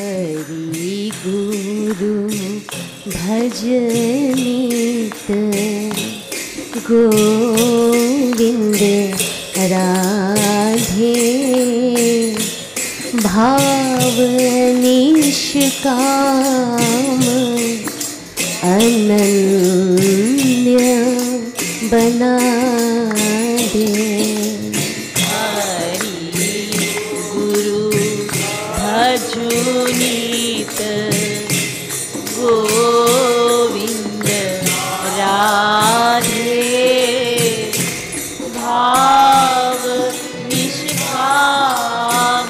हरि गुरु भजनित गोविंद राधे भाव निष्काम अनन्य बना दे। भजनित गोविंद राधे भाव निष्काम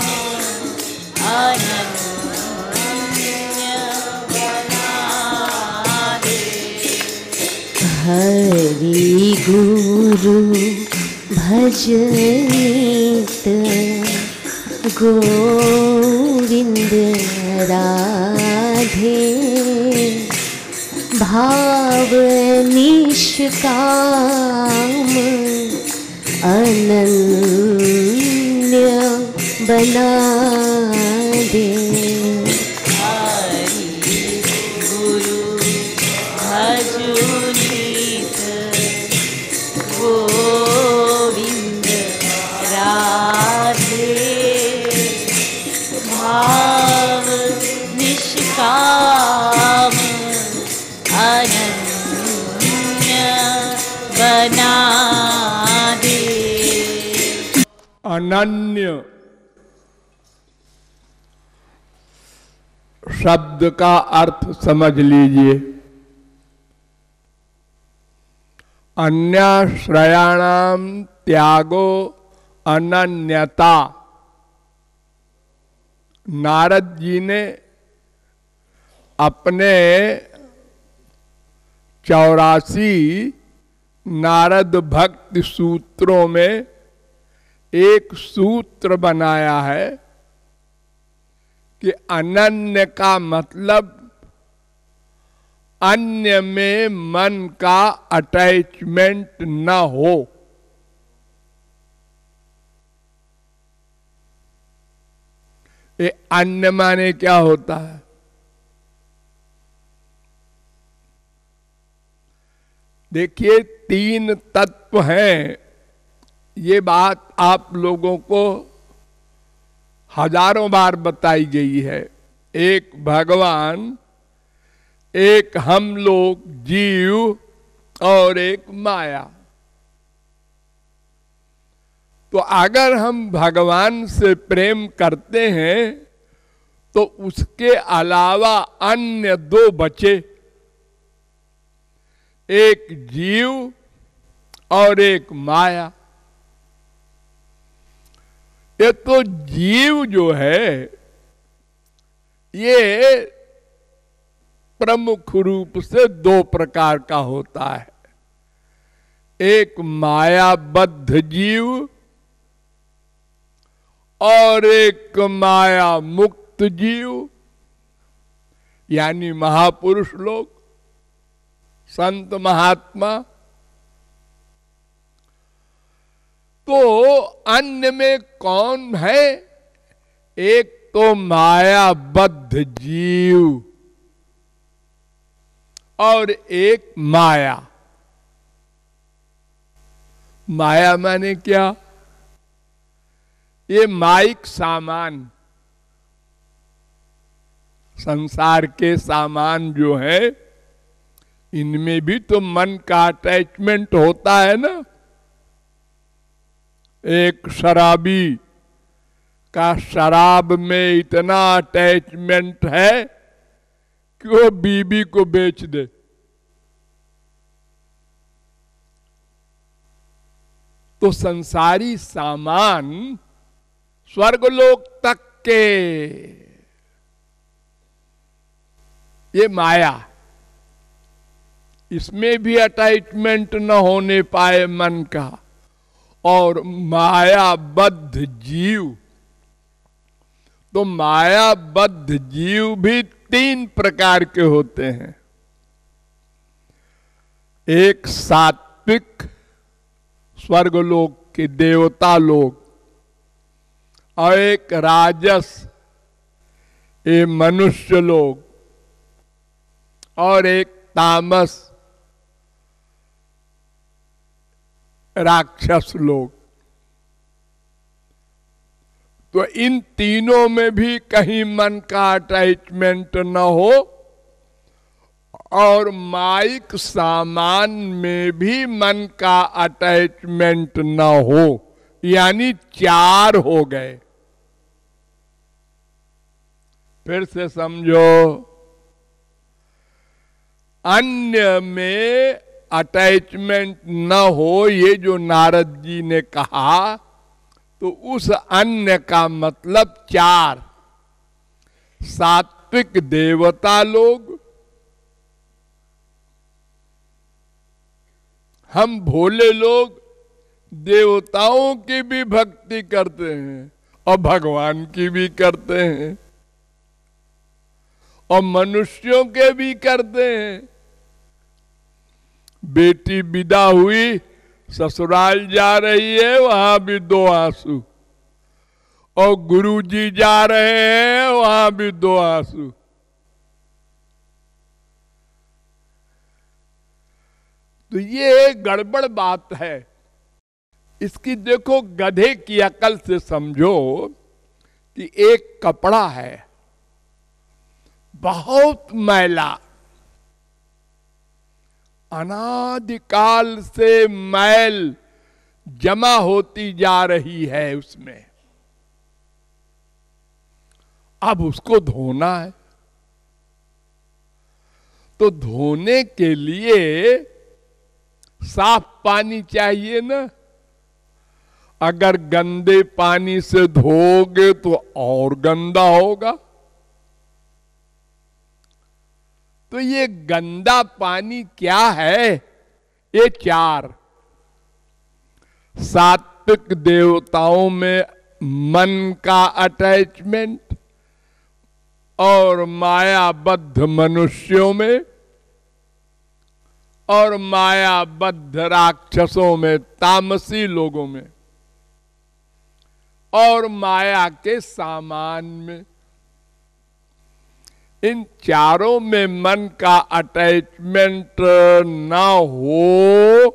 अनन्य बना दे। हरि गुरु भजनित गोविंद राधे भाव निष्काम अनन्य बना दे। हरि गुरु भजनित गोविंद राधे भाव निष्काम अनन्य बना दे। अनन्य शब्द का अर्थ समझ लीजिए। अन्याश्रयाणाम त्यागो अनन्यता। नारद जी ने अपने 84 नारद भक्ति सूत्रों में एक सूत्र बनाया है कि अनन्य का मतलब अन्य में मन का अटैचमेंट न हो। ये अन्य माने क्या होता है? देखिए, 3 तत्व हैं। ये बात आप लोगों को हजारों बार बताई गई है। एक भगवान, एक हम लोग जीव और एक माया। तो अगर हम भगवान से प्रेम करते हैं तो उसके अलावा अन्य 2 बचे, एक जीव और एक माया। ये तो जीव जो है ये प्रमुख रूप से 2 प्रकार का होता है। एक मायाबद्ध जीव और एक माया मुक्त जीव, यानी महापुरुष लोग, संत महात्मा। तो अन्य में कौन है? एक तो मायाबद्ध जीव और एक माया। माया माने क्या? ये माइक सामान, संसार के सामान जो है, इनमें भी तो मन का अटैचमेंट होता है ना। एक शराबी का शराब में इतना अटैचमेंट है कि वो बीबी को बेच दे। तो संसारी सामान स्वर्गलोक तक के, ये माया, इसमें भी अटैचमेंट न होने पाए मन का। और मायाबद्ध जीव, तो मायाबद्ध जीव भी 3 प्रकार के होते हैं। एक सात्विक स्वर्गलोक के देवता लोग, और एक राजस ये मनुष्य लोग और एक तामस राक्षस लोग। तो इन तीनों में भी कहीं मन का अटैचमेंट न हो और माइक सामान में भी मन का अटैचमेंट न हो, यानी 4 हो गए। फिर से समझो, अन्य में अटैचमेंट न हो, ये जो नारद जी ने कहा, तो उस अन्य का मतलब 4। सात्विक देवता लोग, हम भोले लोग देवताओं की भी भक्ति करते हैं और भगवान की भी करते हैं और मनुष्यों के भी करते हैं। बेटी विदा हुई, ससुराल जा रही है, वहां भी 2 आंसू, और गुरुजी जा रहे हैं, वहां भी 2 आंसू। तो ये गड़बड़ बात है। इसकी देखो, गधे की अकल से समझो कि एक कपड़ा है बहुत मैला, अनादिकाल से मैल जमा होती जा रही है उसमें, अब उसको धोना है। तो धोने के लिए साफ पानी चाहिए ना। अगर गंदे पानी से धोगे तो और गंदा होगा। तो ये गंदा पानी क्या है? ये 4 सात्विक देवताओं में मन का अटैचमेंट और मायाबद्ध मनुष्यों में और मायाबद्ध राक्षसों में, तामसी लोगों में और माया के सामान में। इन चारों में मन का अटैचमेंट ना हो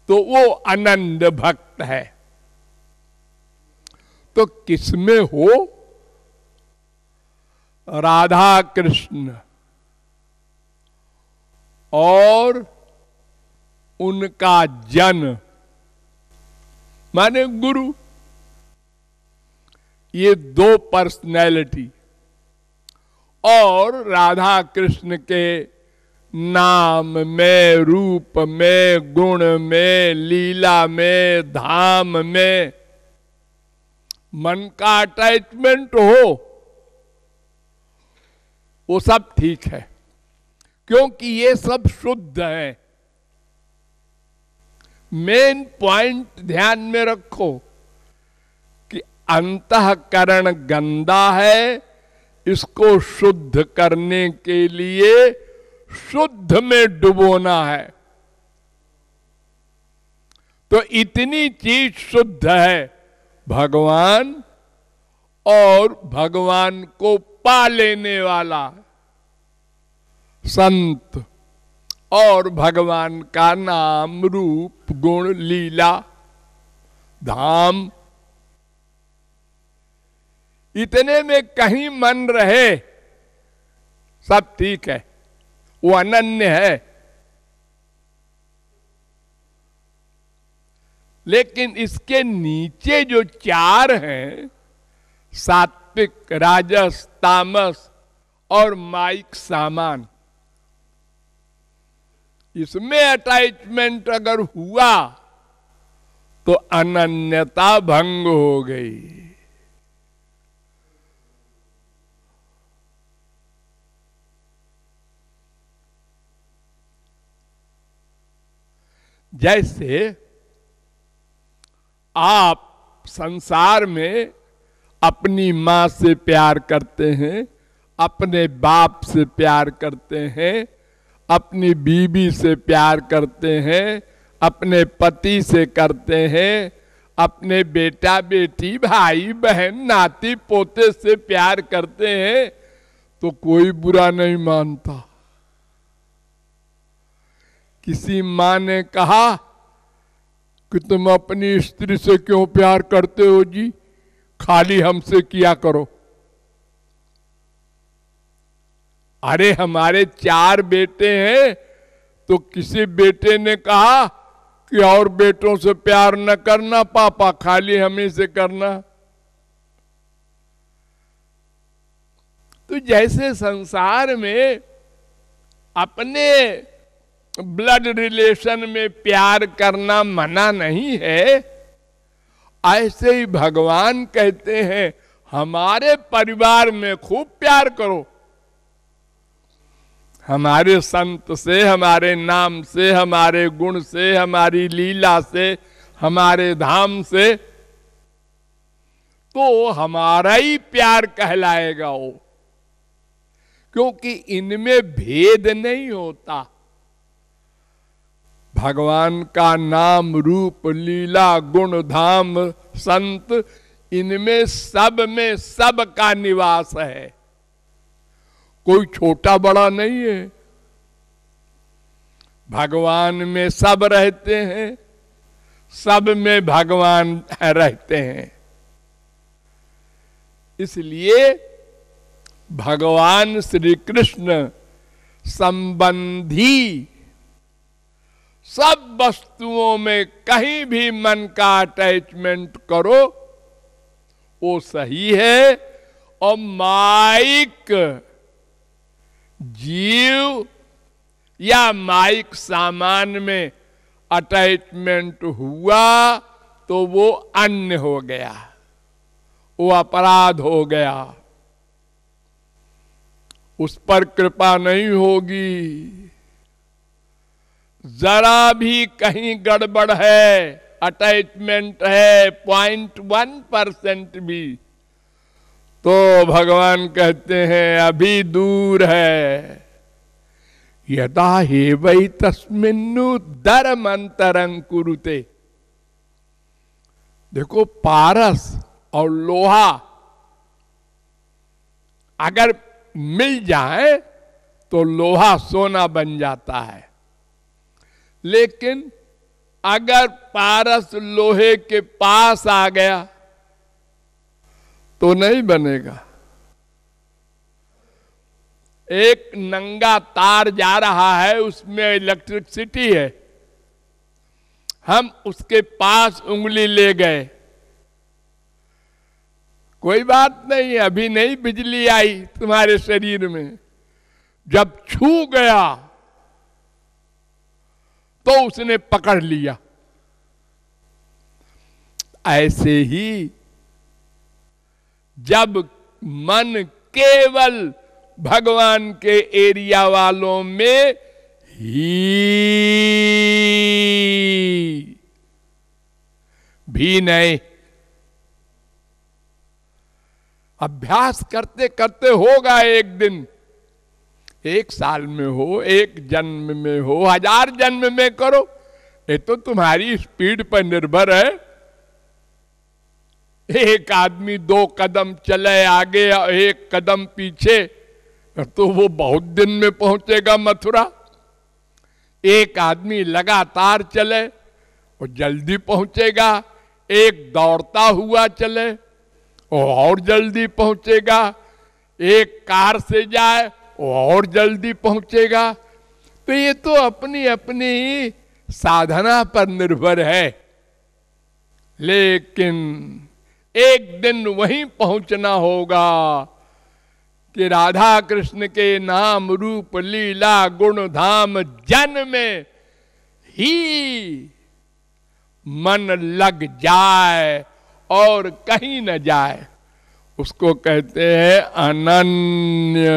तो वो आनंद भक्त है। तो किसमें हो? राधा कृष्ण और उनका जन माने गुरु, ये 2 पर्सनैलिटी, और राधा कृष्ण के नाम में, रूप में, गुण में, लीला में, धाम में मन का अटैचमेंट हो, वो सब ठीक है, क्योंकि ये सब शुद्ध है। मेन पॉइंट ध्यान में रखो कि अंतःकरण गंदा है, इसको शुद्ध करने के लिए शुद्ध में डुबोना है। तो इतनी चीज शुद्ध है, भगवान और भगवान को पा लेने वाला संत और भगवान का नाम, रूप, गुण, लीला, धाम, इतने में कहीं मन रहे, सब ठीक है, वो अनन्य है। लेकिन इसके नीचे जो 4 हैं, सात्विक, राजस, तामस और माइक सामान, इसमें अटैचमेंट अगर हुआ तो अनन्यता भंग हो गई। जैसे आप संसार में अपनी मां से प्यार करते हैं, अपने बाप से प्यार करते हैं, अपनी बीवी से प्यार करते हैं, अपने पति से करते हैं, अपने बेटा बेटी भाई बहन नाती पोते से प्यार करते हैं तो कोई बुरा नहीं मानता। किसी मां ने कहा कि तुम अपनी स्त्री से क्यों प्यार करते हो जी, खाली हमसे किया करो। अरे हमारे 4 बेटे हैं तो किसी बेटे ने कहा कि और बेटों से प्यार न करना पापा, खाली हमें से करना। तो जैसे संसार में अपने ब्लड रिलेशन में प्यार करना मना नहीं है, ऐसे ही भगवान कहते हैं हमारे परिवार में खूब प्यार करो। हमारे संत से, हमारे नाम से, हमारे गुण से, हमारी लीला से, हमारे धाम से, तो हमारा ही प्यार कहलाएगा वो, क्योंकि इनमें भेद नहीं होता। भगवान का नाम रूप लीला गुण धाम संत, इनमें सब में सब का निवास है, कोई छोटा बड़ा नहीं है। भगवान में सब रहते हैं, सब में भगवान रहते हैं। इसलिए भगवान श्री कृष्ण संबंधी सब वस्तुओं में कहीं भी मन का अटैचमेंट करो वो सही है, और माइक जीव या माइक सामान में अटैचमेंट हुआ तो वो अन्य हो गया, वो अपराध हो गया, उस पर कृपा नहीं होगी। जरा भी कहीं गड़बड़ है, अटैचमेंट है 0.1% भी, तो भगवान कहते हैं अभी दूर है। यदा हे वै तस्मिन्नु धर्मांतरं कुरुते। देखो पारस और लोहा अगर मिल जाए तो लोहा सोना बन जाता है, लेकिन अगर पारस लोहे के पास आ गया तो नहीं बनेगा। एक नंगा तार जा रहा है, उसमें इलेक्ट्रिसिटी है, हम उसके पास उंगली ले गए, कोई बात नहीं, अभी नहीं बिजली आई तुम्हारे शरीर में, जब छू गया तो उसने पकड़ लिया। ऐसे ही जब मन केवल भगवान के एरिया वालों में ही भी नहीं, अभ्यास करते करते होगा एक दिन, 1 साल में हो, 1 जन्म में हो, 1000 जन्म में करो, ये तो तुम्हारी स्पीड पर निर्भर है। एक आदमी 2 कदम चले आगे और 1 कदम पीछे तो वो बहुत दिन में पहुंचेगा मथुरा। एक आदमी लगातार चले वो जल्दी पहुंचेगा, एक दौड़ता हुआ चले वो और जल्दी पहुंचेगा, एक कार से जाए वो और जल्दी पहुंचेगा। तो ये तो अपनी अपनी साधना पर निर्भर है, लेकिन एक दिन वहीं पहुंचना होगा कि राधा कृष्ण के नाम रूप लीला गुण धाम जन में ही मन लग जाए और कहीं न जाए, उसको कहते हैं अनन्य।